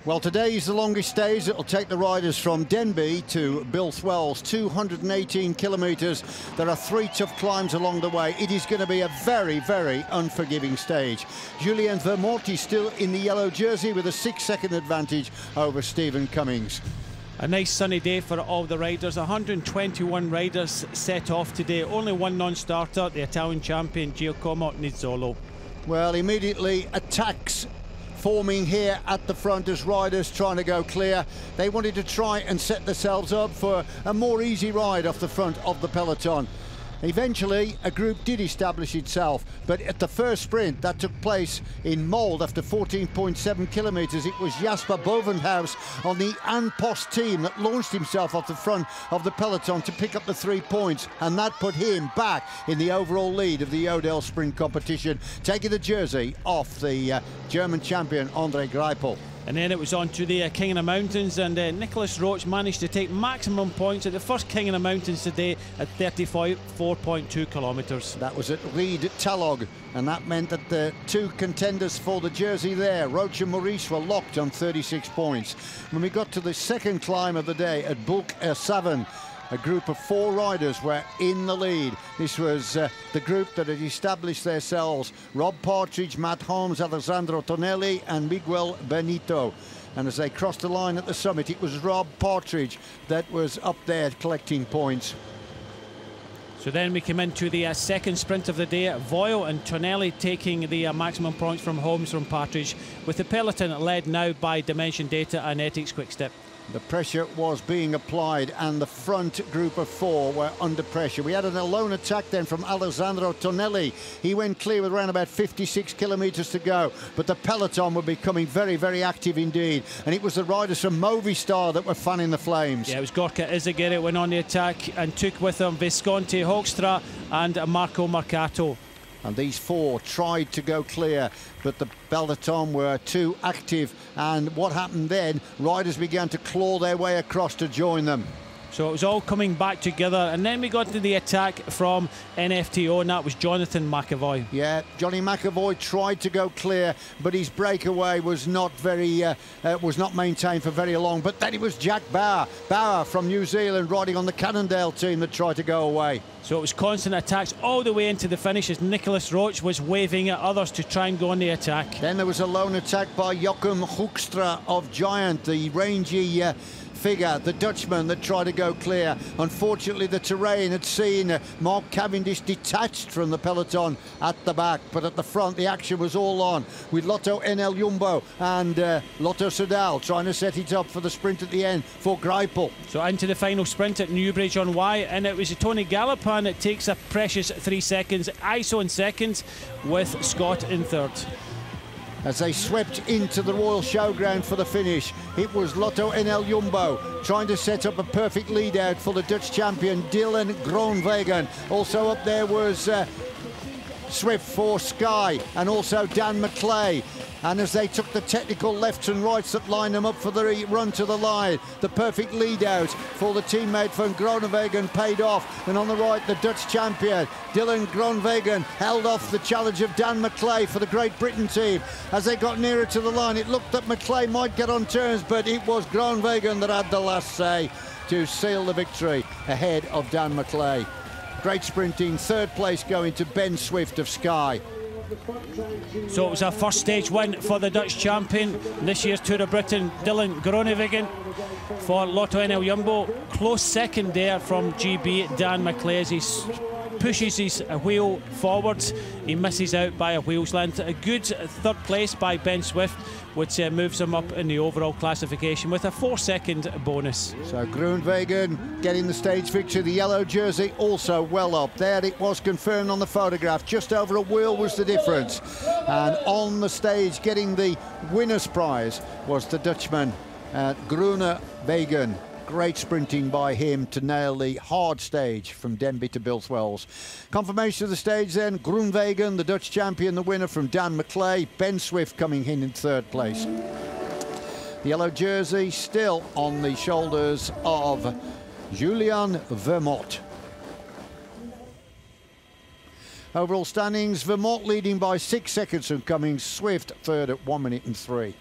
Well, today is the longest stage. It'll take the riders from Denbigh to Builth Wells, 218 kilometres. There are 3 tough climbs along the way. It is going to be a very, very unforgiving stage. Julien Vermont is still in the yellow jersey with a 6-second advantage over Stephen Cummings. A nice sunny day for all the riders. 121 riders set off today. Only one non-starter, the Italian champion Giacomo Nizzolo. Well, immediately attacks forming here at the front as riders trying to go clear. They wanted to try and set themselves up for a more easy ride off the front of the peloton. Eventually, a group did establish itself, but at the first sprint that took place in Mold after 14.7 kilometres, it was Jasper Bovenhuis on the An Post team that launched himself off the front of the peloton to pick up the 3 points, and that put him back in the overall lead of the Odell sprint competition, taking the jersey off the German champion Andre Greipel. And then it was on to the King of the Mountains, and Nicholas Roach managed to take maximum points at the first King of the Mountains today at 34.2 kilometres. That was at Ried Talog, and that meant that the 2 contenders for the jersey there, Roach and Maurice, were locked on 36 points. When we got to the second climb of the day at Builth Wells, a group of 4 riders were in the lead. This was the group that had established themselves: Rob Partridge, Matt Holmes, Alessandro Tonelli and Miguel Benito. And as they crossed the line at the summit, it was Rob Partridge that was up there collecting points. So then we came into the second sprint of the day. Voyle and Tonelli taking the maximum points from Holmes, from Partridge, with the peloton led now by Dimension Data and Ethics Quickstep. The pressure was being applied, and the front group of 4 were under pressure. We had an alone attack then from Alessandro Tonelli. He went clear with around about 56 kilometres to go, but the peloton were becoming very, very active indeed. And it was the riders from Movistar that were fanning the flames. Yeah, it was Gorka Izagirre went on the attack and took with him Visconti Hoekstra and Marco Mercato. And these 4 tried to go clear, but the peloton were too active. And what happened then? Riders began to claw their way across to join them. So it was all coming back together, and then we got to the attack from NFTO, and that was Jonathan McAvoy. Yeah, Johnny McAvoy tried to go clear, but his breakaway was not maintained for very long. But then it was Jack Bauer from New Zealand riding on the Cannondale team that tried to go away. So it was constant attacks all the way into the finish as Nicholas Roach was waving at others to try and go on the attack. Then there was a lone attack by Joachim Hoekstra of Giant, the rangy figure, the Dutchman that tried to go clear. Unfortunately, the terrain had seen Mark Cavendish detached from the peloton at the back, but at the front the action was all on, with Lotto NL Jumbo and Lotto Soudal trying to set it up for the sprint at the end for Greipel. So into the final sprint at Newbridge-on-Wye, and it was Tony Gallopin that takes a precious 3 seconds, ISO in second, with Scott in third. As they swept into the Royal Showground for the finish, it was Lotto NL Jumbo trying to set up a perfect lead out for the Dutch champion Dylan Groenewegen. Also up there was Swift for Sky, and also Dan McClay. And as they took the technical lefts and rights that lined them up for the run to the line, the perfect lead out for the teammate from Groenewegen paid off. And on the right, the Dutch champion Dylan Groenewegen held off the challenge of Dan McClay for the Great Britain team. As they got nearer to the line, it looked that McClay might get on turns, but it was Groenewegen that had the last say to seal the victory ahead of Dan McClay. Great sprinting, third place going to Ben Swift of Sky. So it was our first stage win for the Dutch champion this year's Tour of Britain, Dylan Groenewegen. For Lotto NL Jumbo, close second there from GB, Dan McClay, as he pushes his wheel forwards. He misses out by a wheel's length. A good third place by Ben Swift, which moves him up in the overall classification with a 4-second bonus. So Groenewegen getting the stage victory, the yellow jersey also well up. There it was confirmed on the photograph, just over a wheel was the difference. And on the stage getting the winner's prize was the Dutchman Groenewegen. Great sprinting by him to nail the hard stage from Denbigh to Builth Wells. Confirmation of the stage then: Groenewegen, the Dutch champion, the winner from Dan McClay. Ben Swift coming in third place. The yellow jersey still on the shoulders of Julien Vermont. Overall standings: Vermont leading by 6 seconds from Cummings, Swift third at 1 minute and 3.